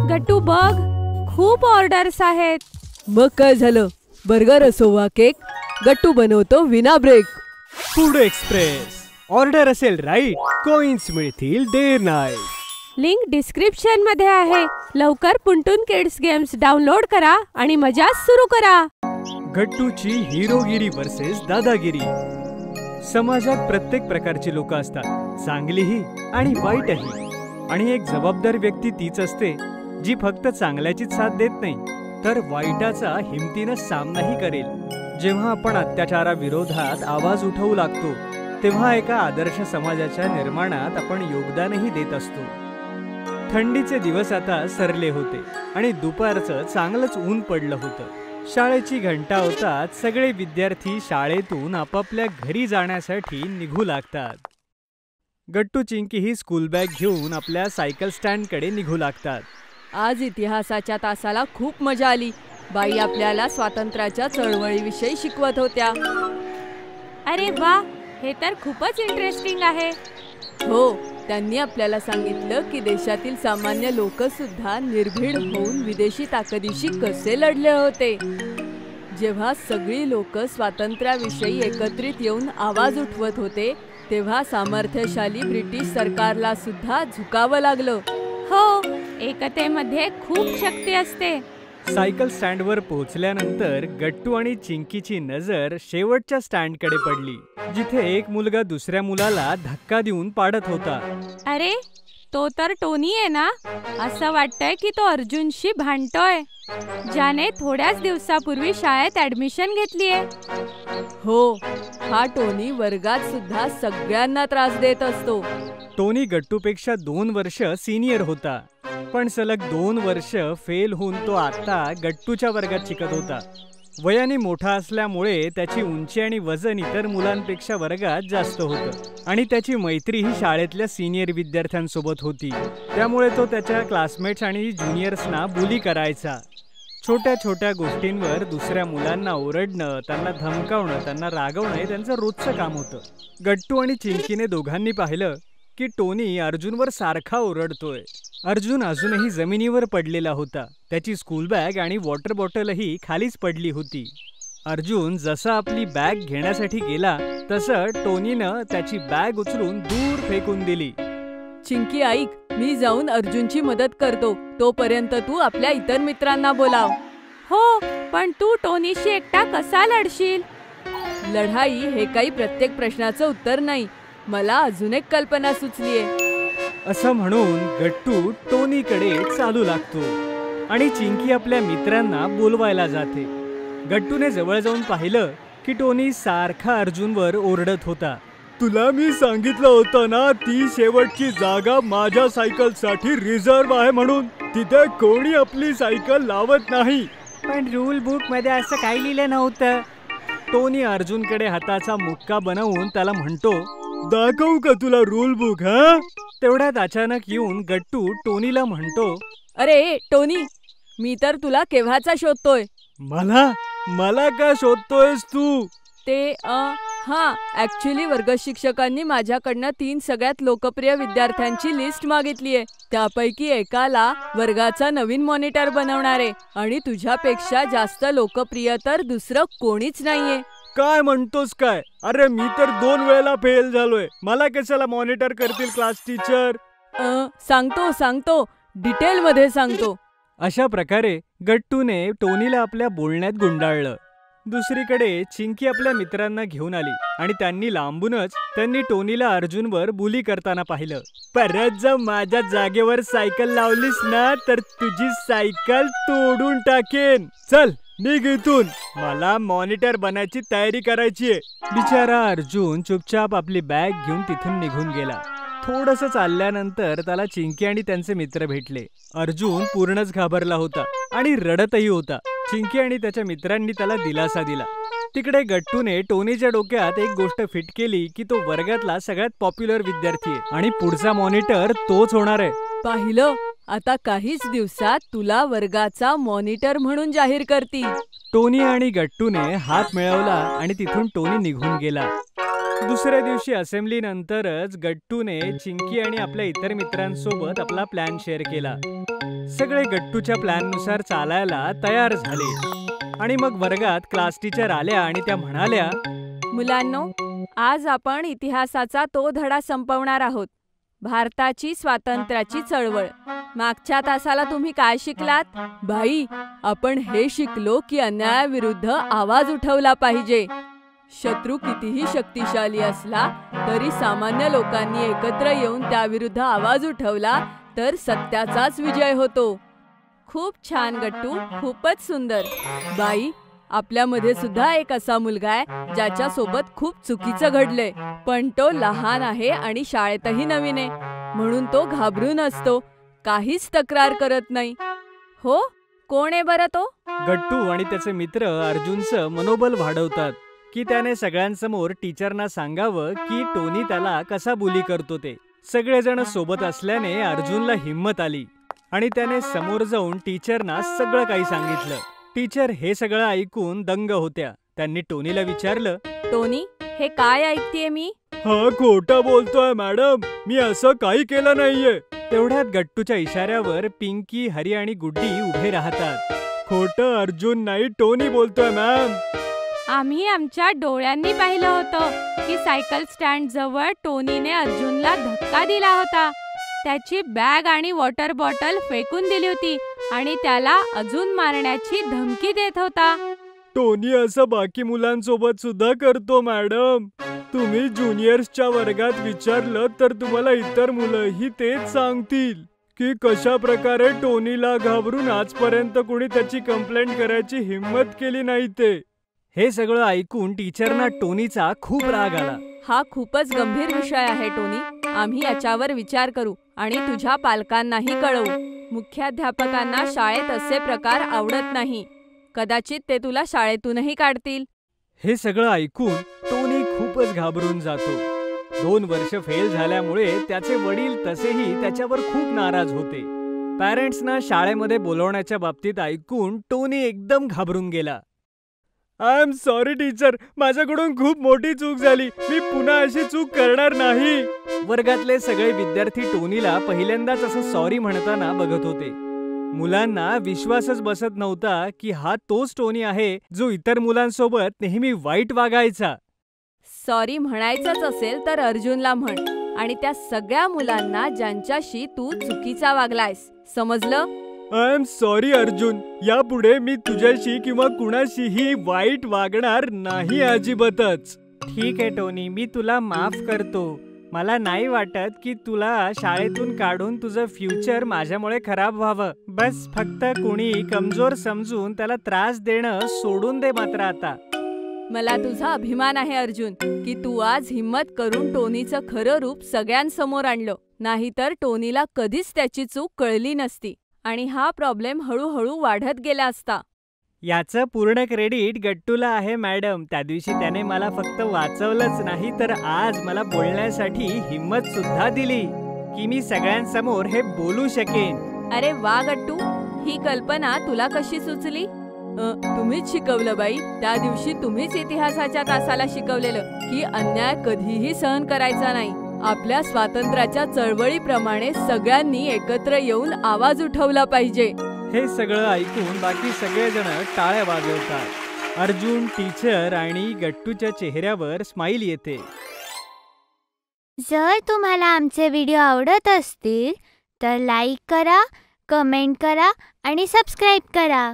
गट्टू बघ, खूप ऑर्डर्स आहेत. मग काय झालं, बर्गर असो वा केक, गट्टू बनवतो विना ब्रेक. Food express. ऑर्डर असेल राईट, कॉइन्स मिळतील देर नाही. लिंक डिस्क्रिप्शन मध्ये आहे. लवकर पुंटून किड्स गेम्स डाउनलोड करा आणि मजा सुरू करा. गट्टूची हिरोगिरी वर्सेस दादागिरी. समाजात प्रत्येक प्रकारची लोक असतात, चांगलीही आणि वाईटही. आणि एक जबाबदार व्यक्ती तीच असते जी फक्त चांगल्याचीच साथ देत नाही, तर वाईटाचा हिमतीनं सामनाही करेल. जेव्हा आपण अत्याचाराविरोधात आवाज उठवू लागतो, तेव्हा एका आदर्श समाजाच्या निर्माणात आपण योगदानही देत असतो. थंडीचे दिवस आता सरले होते आणि दुपारचं चांगलंच ऊन पडलं होतं. शाळेची घंटा होताच सगळे विद्यार्थी शाळेतून आपापल्या घरी जाण्यासाठी निघू लागतात. गट्टू चिंकी ही स्कूल बॅग घेऊन आपल्या सायकल स्टँडकडे निघू लागतात. आज इतिहासाच्या तासाला खूप मजा आली. बाई आपल्याला स्वातंत्र्याच्या चळवळीविषयी शिकवत होत्या. अरे वा, हे तर खूपच इंटरेस्टिंग आहे. हो, त्यांनी आपल्याला सांगितलं की देशातील सामान्य लोक सुद्धा निर्भीड होऊन विदेशी ताकदीशी कसे लढले होते. जेव्हा सगळी लोक स्वातंत्र्याविषयी एकत्रित येऊन आवाज उठवत होते, तेव्हा सामर्थ्यशाली ब्रिटिश सरकारला सुद्धा झुकावं लागलं. हो, एकतेमध्ये खूप शक्ती असते. सायकल स्टँडवर पोहोचल्यानंतर गट्टू आणि चिंकीची नजर शेवटच्या स्टँडकडे पडली, जिथे एक मुलगा दुसऱ्या मुलाला धक्का देऊन पाडत होता. अरे, तो तर टोनी आहे ना? असं वाटतंय की तो अर्जुनशी भांडतोय, ज्याने थोड्याच दिवसापूर्वी शाळेत ऍडमिशन घेतलीये. हो, हा टोनी वर्गात सुद्धा सगळ्यांना त्रास देत असतो. टोनी गट्टूपेक्षा 2 वर्ष सिनियर होता, पण सलग 2 वर्ष फेल होऊन तो आता गट्टूच्या वर्गात शिकत होता. वयाने मोठा असल्यामुळे त्याची उंची आणि वजन इतर मुलांपेक्षा वर्गात जास्त होतं आणि त्याची मैत्री ही शाळेतल्या सिनियर विद्यार्थ्यांसोबत होती. त्यामुळे तो त्याच्या क्लासमेट्स आणि ज्युनियर्सना बुली करायचा. छोट्या छोट्या गोष्टींवर दुसऱ्या मुलांना ओरडणं, त्यांना धमकावणं, त्यांना रागवणं हे त्यांचं रोजचं काम होतं. गट्टू आणि चिंकीने दोघांनी पाहिलं की टोनी अर्जुनवर सारखा ओरडतोय. अर्जुन अजूनही जमिनीवर पडलेला होता. त्याची स्कूल बॅग आणि वॉटर बॉटलही खालीच पडली होती. अर्जुन जसा आपली बॅग घेण्यासाठी गेला, तसं टोनीनं त्याची बॅग उचलून दूर फेकून दिली. चिंकी ऐक, मी जाऊन अर्जुनची मदत करतो. तोपर्यंत तू आपल्या इतर मित्रांना बोलाव. हो, पण तू टोनीशी एकटा कसा लढशील? लढाई हे काही प्रत्येक प्रश्नाचं उत्तर नाही. मला अजून एक कल्पना सुचलीये. असं म्हणून गट्टू टोनीकडे चालू लागतो आणि चिंकी आपल्या मित्रांना बोलवायला जाते. गट्टूने जवळ जाऊन पाहिलं की टोनी सारखा अर्जुनवर ओरडत होता. तुला मी सांगितलं होतं ना, ती शेवटची जागा माझ्या सायकलसाठी रिझर्व आहे म्हणून. तिथे कोणी आपली सायकल लावत नाही. पण रूल बुक मध्ये असं काही लिहिलं नव्हतं. टोनी अर्जुनकडे हाताचा मुक्का बनवून त्याला म्हणतो, दाखवू का तुला रूल बुक? हा, तेवढ्यात अचानक येऊन गट्टू टोनीला म्हणतो, अरे टोनी, मी तर तुला केव्हाचा शोधतोय. मला का शोधतोयस तू? ते हा, ऍक्च्युली वर्ग शिक्षकांनी माझ्याकडनं 3 सगळ्यात लोकप्रिय विद्यार्थ्यांची लिस्ट मागितलीये. त्यापैकी एकाला वर्गाचा नवीन मॉनिटर बनवणार आहे आणि तुझ्यापेक्षा जास्त लोकप्रिय तर दुसरं कोणीच नाहीये. काय म्हणतोस काय? अरे मी तर 2 वेळेला फेल झालोय. मला कशाला मॉनिटर करतील क्लास टीचर? सांगतो, डिटेल मध्ये सांगतो. अशा प्रकारे गट्टूने टोनीला आपल्या बोलण्यात गुंडाळलं. दुसरीकडे चिंकी आपल्या मित्रांना घेऊन आली आणि त्यांनी टोनीला अर्जुनवर बुली करताना पाहिलं. परत जर माझ्या जागेवर सायकल लावलीस ना, तर तुझी सायकल तोडून टाकेन. चल निघ इथून, मला मॉनिटर बनायची तयारी करायचीये. बिचारा अर्जुन चुपचाप आपली बॅग घेऊन तिथून निघून गेला. थोडंसं चालल्यानंतर त्याला चिंकी आणि त्यांचे मित्र भेटले. अर्जुन पूर्णच घाबरला होता आणि रडतही होता. चिंकी आणि त्याच्या मित्रांनी त्याला दिलासा दिला. तिकडे गट्टूने टोनीच्या डोक्यात एक गोष्ट फिट केली की तो वर्गातला सगळ्यात पॉप्युलर विद्यार्थी आहे आणि पुढचा मॉनिटर तोच होणार आहे. पाहिलं, आता काहीच दिवसात तुला वर्गाचा मॉनिटर म्हणून जाहीर करतील. टोनी आणि गट्टूने हात मिळवला आणि तिथून टोनी निघून गेला. दुसऱ्या दिवशी असेंब्ली नंतरच गट्टूने चिंकी आणि आपल्या इतर मित्रांसोबत आपला प्लॅन शेअर केला. सगळे गट्टूच्या प्लॅननुसार चालायला तयार झाले आणि मग वर्गात क्लास टीचर आल्या आणि त्या म्हणाल्या, मुलांनो, आज आपण इतिहासाचा तो धडा संपवणार आहोत, भारताची स्वातंत्र्याची चळवळ. मागच्या तासाला तुम्ही काय शिकलात? बाई, आपण हे शिकलो की अन्यायाविरुद्ध आवाज उठवला पाहिजे. शत्रू कितीही शक्तिशाली असला तरी सामान्य लोकांनी एकत्र येऊन त्याविरुद्ध आवाज उठवला तर सत्याचाच विजय होतो. खूप छान गट्टू, खूपच सुंदर. बाई, आपल्यामध्ये सुद्धा एक असा मुलगा आहे ज्याच्या सोबत खूप चुकीचं घडलंय, पण तो लहान आहे आणि शाळेतही नवीन आहे, म्हणून तो घाबरून असतो, काहीच तक्रार करत नाही. हो, कोण आहे बरं तो? गट्टू आणि त्याचे मित्र अर्जुनचं मनोबल वाढवतात की त्याने सगळ्यांसमोर टीचरना सांगावं की टोनी त्याला कसा बुली करतो ते. सगळेजण सोबत असल्याने अर्जुनला हिंमत आली आणि त्याने समोर जाऊन टीचरना सगळं काही सांगितलं. टीचर हे सगळं ऐकून दंग होत्या. त्यांनी टोनीला विचारलं, टोनी, हे काय ऐकतेय मी? हा खोटा बोलतोय मॅडम, मी असं काही केलं नाहीये. तेवढ्यात गट्टूच्या इशाऱ्यावर पिंकी, हरी आणि गुड्डी उभे राहतात. खोटं अर्जुन नाही, टोनी बोलतोय मॅम. आम्ही आमच्या डोळ्यांनी पाहिलं होतं की सायकल स्टँड जवळ टोनीने अर्जुनला धक्का दिला होता. त्याची बॅग आणि वॉटर बॉटल फेकून दिली होती आणि त्याला अजून मारण्याची धमकी देत होता. टोनी असं बाकी मुलांसोबत सुद्धा करतो मॅडम. तुम्ही ज्युनियर्सच्या वर्गात विचारलं तर तुम्हाला इतर मुलंही तेच सांगतील की कशा प्रकारे टोनीला घाबरून आजपर्यंत कोणी त्याची कंप्लेंट करायची हिम्मत केली नाही ते. हे सगळं ऐकून टीचरना टोनीचा खूप राग आला. हा खूपच गंभीर विषय आहे टोनी. आम्ही याच्यावर विचार करू आणि तुझ्या पालकांनाही कळवू. मुख्याध्यापकांना शाळेत असे प्रकार आवडत नाही. कदाचित ते तुला शाळेतूनही काढतील. हे सगळं ऐकून टोनी खूपच घाबरून जातो. 2 वर्ष फेल झाल्यामुळे त्याचे वडील तसेही त्याच्यावर खूप नाराज होते. पॅरेंट्सना शाळेमध्ये बोलवण्याच्या बाबतीत ऐकून टोनी एकदम घाबरून गेला. आय एम सॉरी टीचर, माझ्याकडून खूप मोठी चूक झाली, मी पुन्हा अशी चूक करणार नाही. वर्गातले सगळे विद्यार्थी टोनीला पहिल्यांदाच असं सॉरी म्हणताना बघत होते. मुलांना विश्वासच बसत नव्हता की हा तोच टोनी आहे जो इतर मुलांसोबत नेहमी वाईट वागायचा. सॉरी म्हणायचंच असेल तर अर्जुनला म्हण आणि त्या सगळ्या मुलांना ज्यांच्याशी तू चुकीचा वागलायस, समजलं? आय एम सॉरी अर्जुन, यापुढे मी तुझ्याशी किंवा कुणाशीही वाईट वागणार नाही अजिबातच. ठीक आहे टोनी, मी तुला माफ करतो. मला नाही वाटत की तुला शाळेतून काढून तुझं फ्युचर माझ्यामुळे खराब व्हावं. बस फक्त कुणी कमजोर समजून त्याला त्रास देणं सोडून दे मात्र आता. मला तुझा अभिमान आहे अर्जुन की तू आज हिम्मत करून टोनीचं खरं रूप सगळ्यांसमोर आणलं. नाहीतर टोनीला कधीच त्याची चूक कळली नसती आणि हा प्रॉब्लेम हळूहळू वाढत गेला असता. याचं पूर्ण क्रेडिट गट्टूला आहे मॅडम. त्या दिवशी त्याने मला फक्त वाचवलंच नाही तर आज मला बोलण्यासाठी हिम्मत सुद्धा दिली की मी सगळ्यांसमोर हे बोलू शकेन. अरे वा गट्टू, ही कल्पना तुला कशी सुचली? तुम्हीच शिकवलं बाई. त्या दिवशी तुम्हीच इतिहासाच्या तासाला शिकवलेलं की अन्याय कधीही सहन करायचा नाही. आपल्या स्वातंत्र्याच्या चळवळीप्रमाणे सगळ्यांनी एकत्र येऊन आवाज उठवला पाहिजे. हे सगळं ऐकून बाकी सगळेजण टाळ्या वाजवतात. अर्जुन, टीचर आणि गट्टूच्या चेहऱ्यावर स्माइल येते. जर तुम्हाला आमचे व्हिडिओ आवडत असतील तर लाईक करा, कमेंट करा आणि सबस्क्राईब करा.